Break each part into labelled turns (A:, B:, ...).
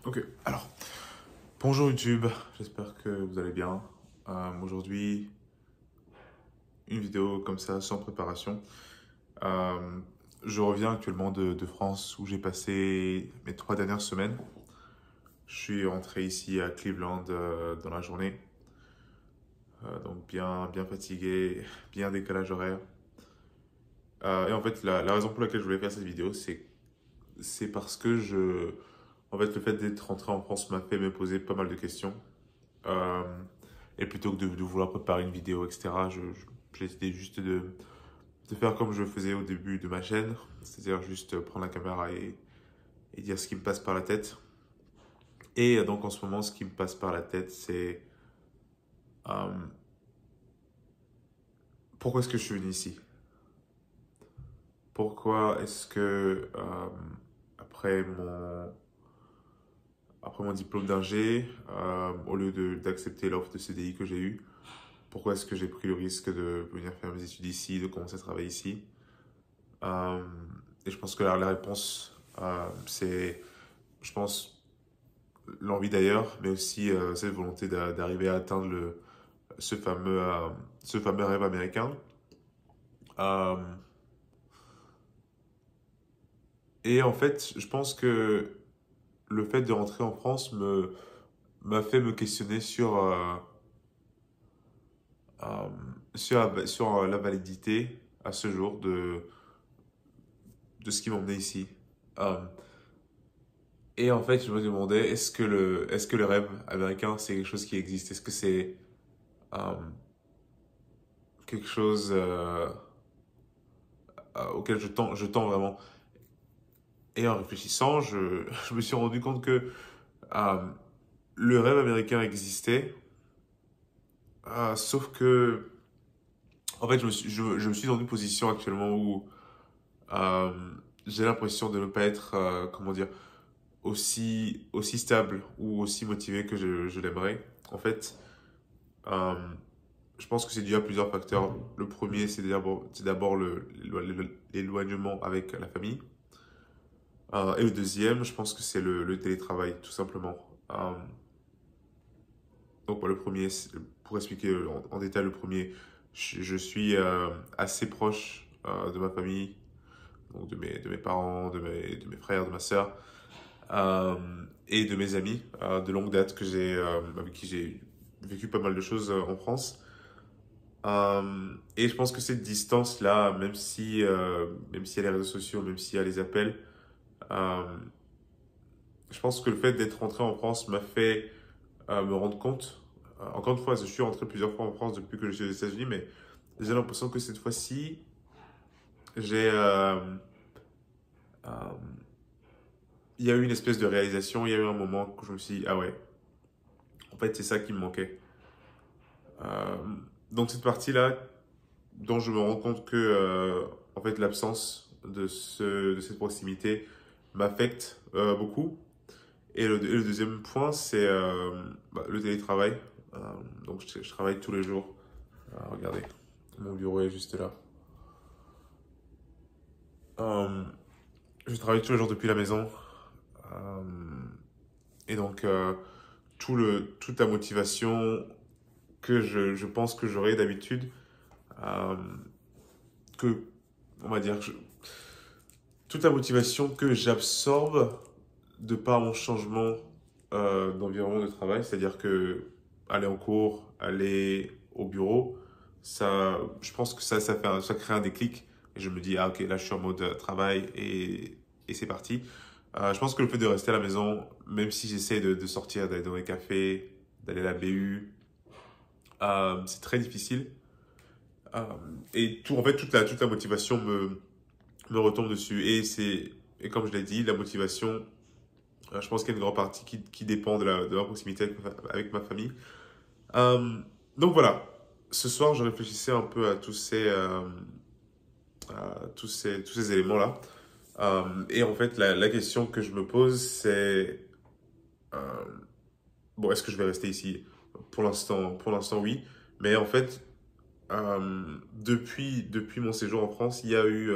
A: Ok, alors, bonjour YouTube, j'espère que vous allez bien. Aujourd'hui, une vidéo comme ça, sans préparation. Euh, je reviens actuellement de France où j'ai passé mes 3 dernières semaines. Je suis rentré ici à Cleveland dans la journée, donc bien fatigué, bien décalage horaire. Et en fait, la raison pour laquelle je voulais faire cette vidéo, c'est parce que en fait, le fait d'être rentré en France m'a fait me poser pas mal de questions. Euh, et plutôt que de vouloir préparer une vidéo, etc., j'ai décidé juste de faire comme je faisais au début de ma chaîne, c'est-à-dire juste prendre la caméra et dire ce qui me passe par la tête. Et donc en ce moment, ce qui me passe par la tête, c'est euh, pourquoi est-ce que je suis venu ici? Pourquoi est-ce que après mon, après mon diplôme d'ingé, au lieu d'accepter l'offre de CDI que j'ai eue, pourquoi est-ce que j'ai pris le risque de venir faire mes études ici, de commencer à travailler ici? Euh, et je pense que la réponse, c'est, je pense, l'envie d'ailleurs, mais aussi cette volonté d'arriver à atteindre ce ce fameux rêve américain. Euh, et en fait, je pense que le fait de rentrer en France m'a fait me questionner euh, sur la validité à ce jour de ce qui m'emmenait ici. Euh, et en fait, je me demandais, est-ce que le rêve américain, c'est quelque chose qui existe? Est-ce que c'est euh, quelque chose auquel je tends vraiment? Et en réfléchissant, je me suis rendu compte que euh, le rêve américain existait, sauf que, en fait, je me suis dans une position actuellement où euh, j'ai l'impression de ne pas être, comment dire, aussi stable ou aussi motivé que je l'aimerais. En fait, euh, je pense que c'est dû à plusieurs facteurs. Le premier, c'est d'abord l'éloignement avec la famille. Et le deuxième, je pense que c'est le télétravail, tout simplement. Euh, donc, le premier, pour expliquer en détail le premier, je suis assez proche de ma famille, donc de mes parents, de mes frères, de ma sœur, et de mes amis de longue date avec qui j'ai vécu pas mal de choses en France. Et je pense que cette distance-là, même s'il y a les réseaux sociaux, même s'il y a les appels, euh, je pense que le fait d'être rentré en France m'a fait me rendre compte. Encore une fois, je suis rentré plusieurs fois en France depuis que je suis aux États-Unis, mais j'ai l'impression que cette fois-ci, j'ai, euh, il y a eu une espèce de réalisation, il y a eu un moment où je me suis dit, ah ouais, en fait, c'est ça qui me manquait. Euh, donc cette partie-là, dont je me rends compte que, en fait, l'absence de cette proximité m'affecte beaucoup. Et le deuxième point, c'est le télétravail. Euh, donc, je travaille tous les jours. Regardez, mon bureau est juste là. Euh, je travaille tous les jours depuis la maison. Euh, et donc, toute la motivation que je pense que j'aurais d'habitude, euh, que, on va dire, toute la motivation que j'absorbe de par mon changement d'environnement de travail, c'est-à-dire que aller en cours, aller au bureau, je pense que ça crée un déclic. Et je me dis, ah ok, là je suis en mode travail et c'est parti. Je pense que le fait de rester à la maison, même si j'essaie de sortir, d'aller dans les cafés, d'aller à la BU, c'est très difficile. Euh, et en fait, toute la motivation me retombe dessus. Et comme je l'ai dit, la motivation, je pense qu'il y a une grande partie qui dépend de la proximité avec ma famille. Euh, donc voilà, ce soir, je réfléchissais un peu à tous ces éléments-là. Et en fait, la question que je me pose, c'est euh, bon, est-ce que je vais rester ici? Pour l'instant, oui. Mais en fait, depuis mon séjour en France, il y a eu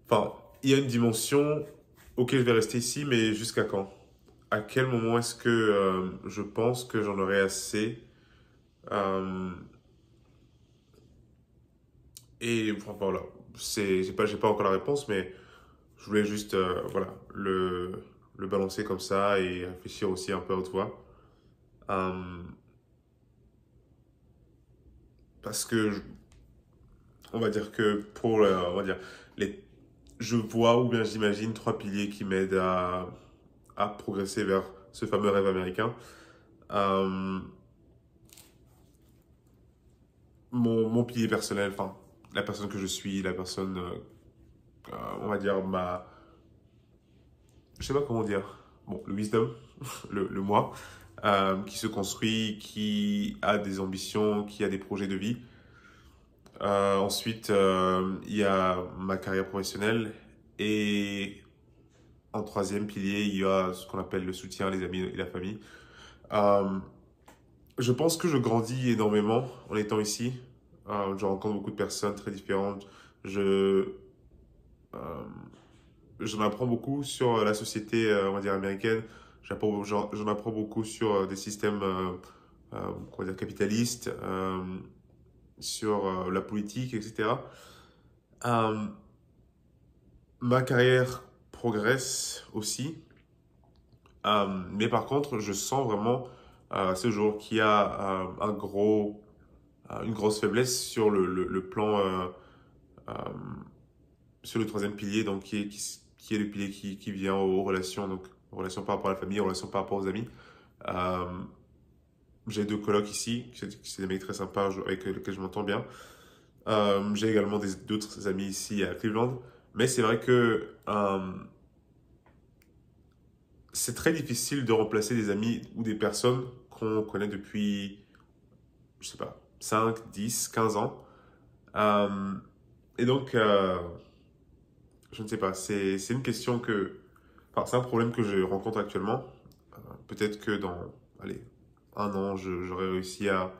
A: enfin, il y a une dimension, ok, je vais rester ici, mais jusqu'à quand? à quel moment est-ce que je pense que j'en aurai assez. Euh, et enfin, voilà, j'ai pas encore la réponse, mais je voulais juste voilà, le balancer comme ça et réfléchir aussi un peu à haute voix. Euh, parce que on va dire que pour on va dire les je vois ou bien j'imagine trois piliers qui m'aident à progresser vers ce fameux rêve américain. Euh, mon pilier personnel, enfin la personne que je suis, la personne on va dire je sais pas comment dire, bon, le wisdom, le moi, qui se construit, qui a des ambitions, qui a des projets de vie. Ensuite, il y a ma carrière professionnelle et en troisième pilier, il y a ce qu'on appelle le soutien, les amis et la famille. Euh, je pense que je grandis énormément en étant ici. Je rencontre beaucoup de personnes très différentes. Je, euh, J'en apprends beaucoup sur la société, on va dire, américaine. J'en apprends beaucoup sur des systèmes comment dire, capitalistes, sur la politique, etc. Euh, Ma carrière progresse aussi. Mais par contre, je sens vraiment à ce jour qu'il y a une grosse faiblesse sur le plan, euh, sur le troisième pilier, donc qui est le pilier qui vient aux relations, donc aux relations par rapport à la famille, aux relations par rapport aux amis. Euh, j'ai deux colocs ici, c'est des mecs très sympas avec lesquels je m'entends bien. J'ai également d'autres amis ici à Cleveland, mais c'est vrai que c'est très difficile de remplacer des amis ou des personnes qu'on connaît depuis, je sais pas, 5, 10, 15 ans. Euh, et donc, je ne sais pas, c'est une question que, enfin, c'est un problème que je rencontre actuellement. Peut-être que dans, allez, un an, j'aurai réussi à,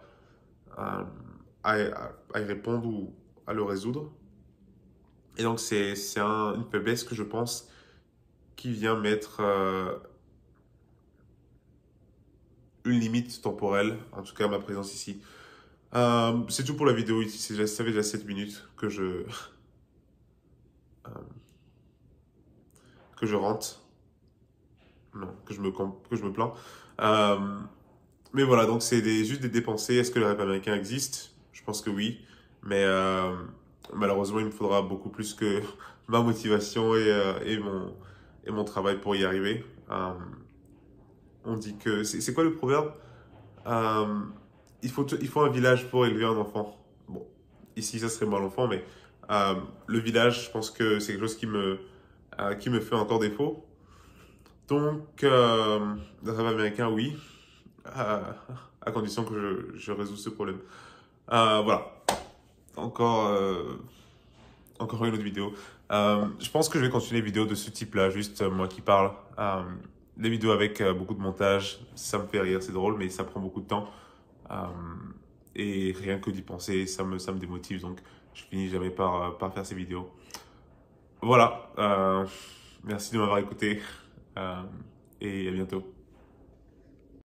A: à y répondre ou à le résoudre. Et donc, une faiblesse que je pense qui vient mettre une limite temporelle, en tout cas ma présence ici. C'est tout pour la vidéo ici, ça fait déjà 7 minutes euh, que je rentre, non, que je me plains. Euh, mais voilà, donc juste des dépensées. Est-ce que le rêve américain existe? Je pense que oui, mais malheureusement il me faudra beaucoup plus que ma motivation et mon travail pour y arriver. On dit que, c'est quoi le proverbe? Euh, il faut un village pour élever un enfant. Bon, ici, ça serait moi l'enfant, mais le village, je pense que c'est quelque chose qui me fait encore défaut. Donc, le rêve américain, oui, euh, à condition que je résous ce problème. Voilà, encore, encore une autre vidéo. Je pense que je vais continuer les vidéos de ce type-là, juste moi qui parle. Les vidéos avec beaucoup de montage, ça me fait rire, c'est drôle, mais ça prend beaucoup de temps. Euh, et rien que d'y penser, ça me démotive. Donc, je finis jamais par faire ces vidéos. Voilà. Merci de m'avoir écouté. Et à bientôt.